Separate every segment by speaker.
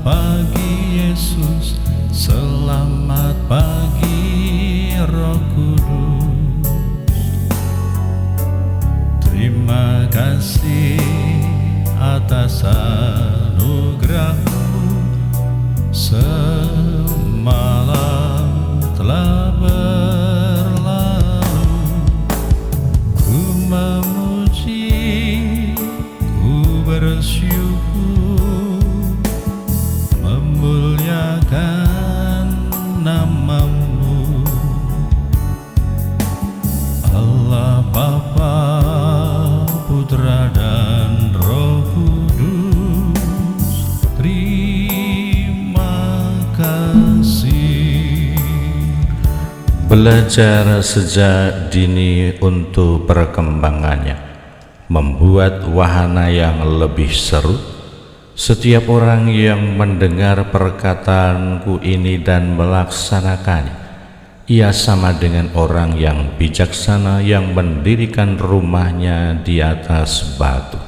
Speaker 1: pagi Yesus, selamat pagi Roh Kudus. Terima kasih atas anugerah-Mu, semalam telah berlalu. Ku memuji, ku bersyukur, memuliakan nama-Mu, Allah Bapa, Putra dan Roh Kudus. Terima kasih.
Speaker 2: Belajar sejak dini untuk perkembangannya, membuat wahana yang lebih seru. Setiap orang yang mendengar perkataanku ini dan melaksanakannya, ia sama dengan orang yang bijaksana yang mendirikan rumahnya di atas batu.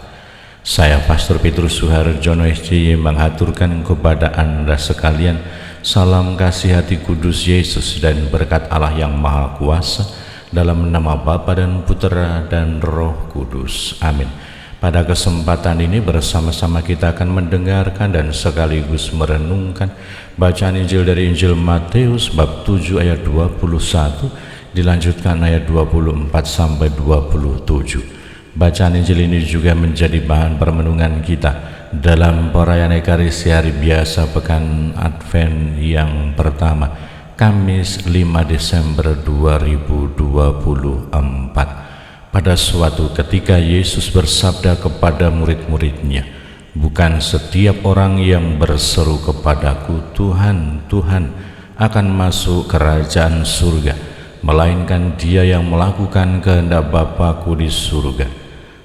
Speaker 2: Saya Pastor Petrus Suharjono SJ menghaturkan kepada Anda sekalian salam kasih hati kudus Yesus dan berkat Allah yang Maha Kuasa, dalam nama Bapa dan Putra dan Roh Kudus. Amin. Pada kesempatan ini bersama-sama kita akan mendengarkan dan sekaligus merenungkan bacaan Injil dari Injil Matius bab 7 ayat 21, dilanjutkan ayat 24 sampai 27. Bacaan Injil ini juga menjadi bahan permenungan kita dalam perayaan Ekaristi hari biasa pekan Advent yang pertama, Kamis 5 Desember 2024. Pada suatu ketika Yesus bersabda kepada murid-muridnya, "Bukan setiap orang yang berseru kepadaku, Tuhan, Tuhan, akan masuk kerajaan surga, melainkan dia yang melakukan kehendak Bapa-Ku di surga.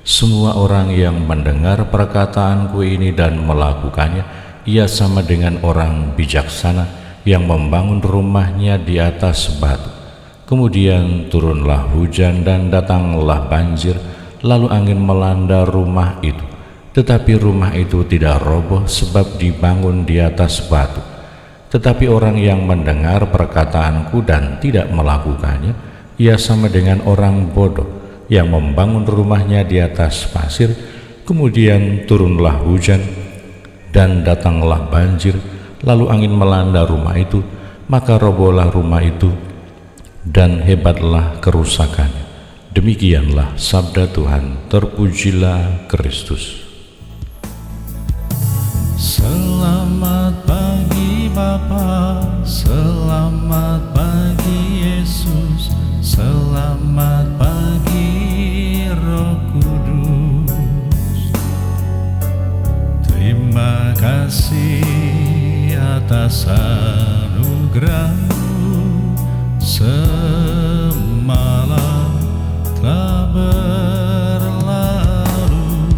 Speaker 2: Semua orang yang mendengar perkataanku ini dan melakukannya, ia sama dengan orang bijaksana yang membangun rumahnya di atas batu. Kemudian turunlah hujan dan datanglah banjir, lalu angin melanda rumah itu. Tetapi rumah itu tidak roboh sebab dibangun di atas batu. Tetapi orang yang mendengar perkataanku dan tidak melakukannya, ia sama dengan orang bodoh yang membangun rumahnya di atas pasir. Kemudian turunlah hujan dan datanglah banjir, lalu angin melanda rumah itu, maka robohlah rumah itu dan hebatlah kerusakannya." Demikianlah sabda Tuhan. Terpujilah Kristus.
Speaker 1: Selamat pagi Bapa, selamat pagi Yesus, selamat pagi Roh Kudus. Terima kasih atas anugerah-Mu, semalam telah berlalu.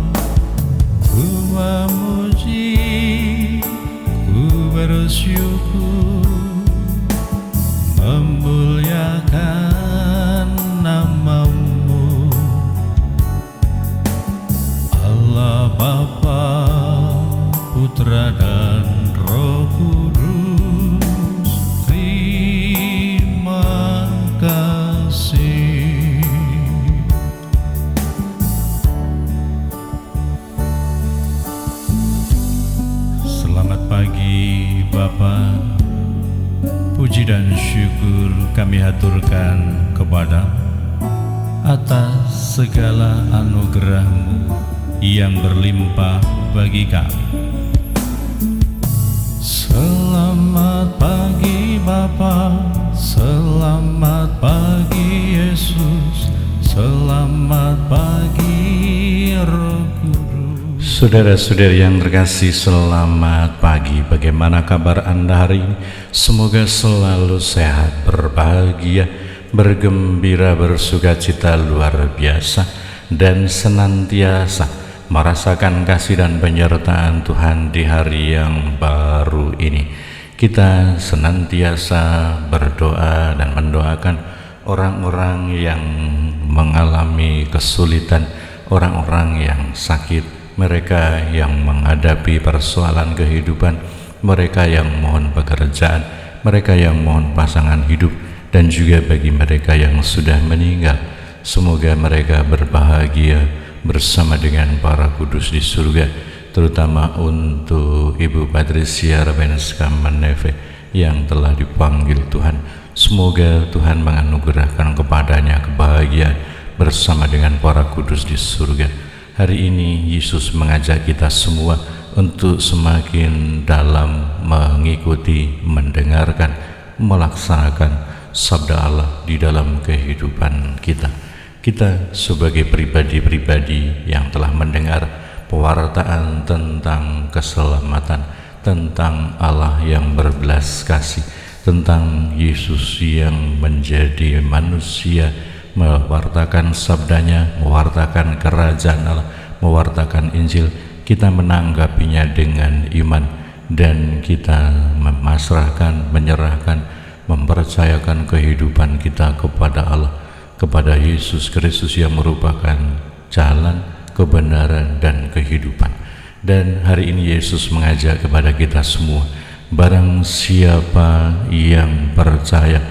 Speaker 1: Ku memuji, ku bersyukur, memuliakan nama-Mu, Allah Bapa, Putra dan Roh Kudus. Terima kasih. Selamat pagi Bapa, puji dan syukur kami haturkan kepada atas segala anugerah-Mu yang berlimpah bagi kami. Selamat pagi Bapa, selamat pagi Yesus, selamat pagi Roh Kudus.
Speaker 2: Saudara-saudari yang terkasih, selamat pagi. Bagaimana kabar Anda hari ini? Semoga selalu sehat, berbahagia, bergembira, bersukacita luar biasa, dan senantiasa merasakan kasih dan penyertaan Tuhan di hari yang baru ini. Kita senantiasa berdoa dan mendoakan orang-orang yang mengalami kesulitan, orang-orang yang sakit, mereka yang menghadapi persoalan kehidupan, mereka yang mohon pekerjaan, mereka yang mohon pasangan hidup, dan juga bagi mereka yang sudah meninggal. Semoga mereka berbahagia bersama dengan para kudus di surga, terutama untuk Ibu Patricia Rabenska Maneve yang telah dipanggil Tuhan. Semoga Tuhan menganugerahkan kepadanya kebahagiaan bersama dengan para kudus di surga. Hari ini Yesus mengajak kita semua untuk semakin dalam mengikuti, mendengarkan, melaksanakan sabda Allah di dalam kehidupan kita. Kita sebagai pribadi-pribadi yang telah mendengar pewartaan tentang keselamatan, tentang Allah yang berbelas kasih, tentang Yesus yang menjadi manusia, mewartakan sabdanya, mewartakan kerajaan Allah, mewartakan Injil, kita menanggapinya dengan iman dan kita memasrahkan, menyerahkan, mempercayakan kehidupan kita kepada Allah, kepada Yesus Kristus yang merupakan jalan, kebenaran, dan kehidupan. Dan hari ini Yesus mengajak kepada kita semua, barang siapa yang percaya,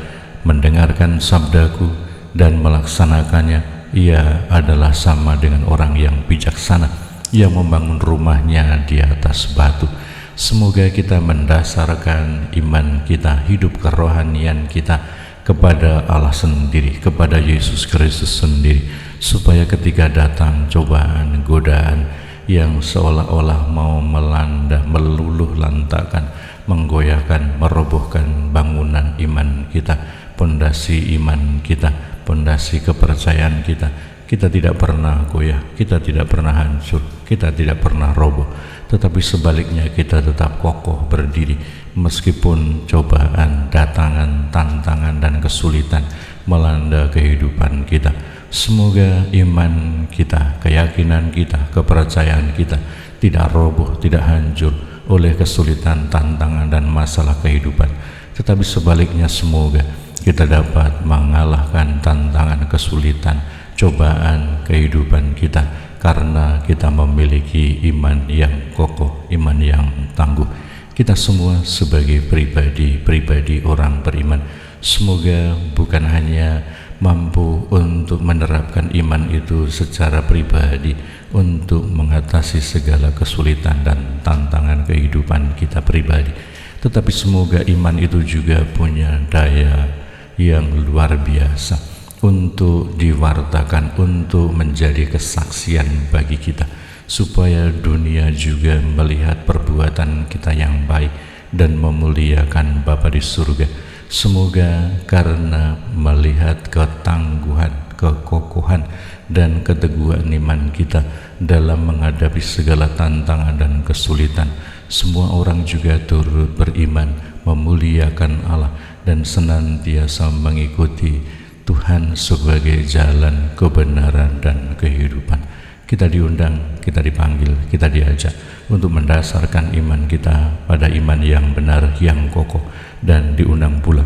Speaker 2: mendengarkan sabdaku dan melaksanakannya, ia adalah sama dengan orang yang bijaksana yang membangun rumahnya di atas batu. Semoga kita mendasarkan iman kita, hidup kerohanian kita kepada Allah sendiri, kepada Yesus Kristus sendiri, supaya ketika datang cobaan, godaan yang seolah-olah mau melanda, meluluh lantakan, menggoyahkan, merobohkan bangunan iman kita, pondasi iman kita, pondasi kepercayaan kita, kita tidak pernah goyah, kita tidak pernah hancur, kita tidak pernah roboh, tetapi sebaliknya kita tetap kokoh berdiri meskipun cobaan, datangan, tantangan, dan kesulitan melanda kehidupan kita. Semoga iman kita, keyakinan kita, kepercayaan kita tidak roboh, tidak hancur oleh kesulitan, tantangan, dan masalah kehidupan, tetapi sebaliknya semoga kita dapat mengalahkan tantangan, kesulitan, cobaan kehidupan kita, karena kita memiliki iman yang kokoh, iman yang tangguh. Kita semua sebagai pribadi orang beriman, semoga bukan hanya mampu untuk menerapkan iman itu secara pribadi untuk mengatasi segala kesulitan dan tantangan kehidupan kita pribadi, tetapi semoga iman itu juga punya daya yang luar biasa untuk diwartakan, untuk menjadi kesaksian bagi kita, supaya dunia juga melihat perbuatan kita yang baik dan memuliakan Bapa di surga. Semoga karena melihat ketangguhan, kekokohan, dan keteguhan iman kita dalam menghadapi segala tantangan dan kesulitan, semua orang juga turut beriman, memuliakan Allah, dan senantiasa mengikuti Tuhan sebagai jalan kebenaran dan kehidupan. Kita diundang, kita dipanggil, kita diajak untuk mendasarkan iman kita pada iman yang benar, yang kokoh, dan diundang pula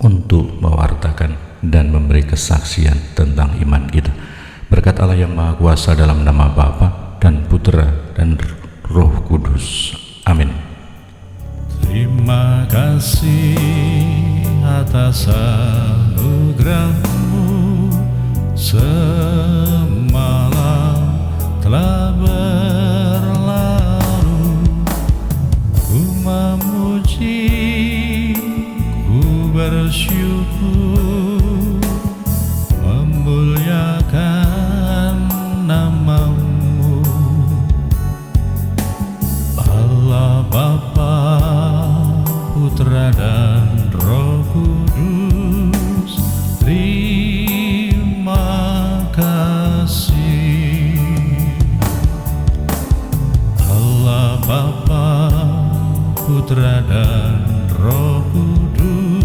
Speaker 2: untuk mewartakan dan memberi kesaksian tentang iman kita. Berkat Allah yang Maha Kuasa, dalam nama Bapa dan Putra dan Roh Kudus. Amin.
Speaker 1: Terima kasih atas anugerah-Mu, semalam telah berlalu. Ku memuji, ku bersyukur, memuliakan nama-Mu. Allah Bapa, Putra dan Roh Kudus, terima kasih. Allah Bapa, Putra dan Roh Kudus,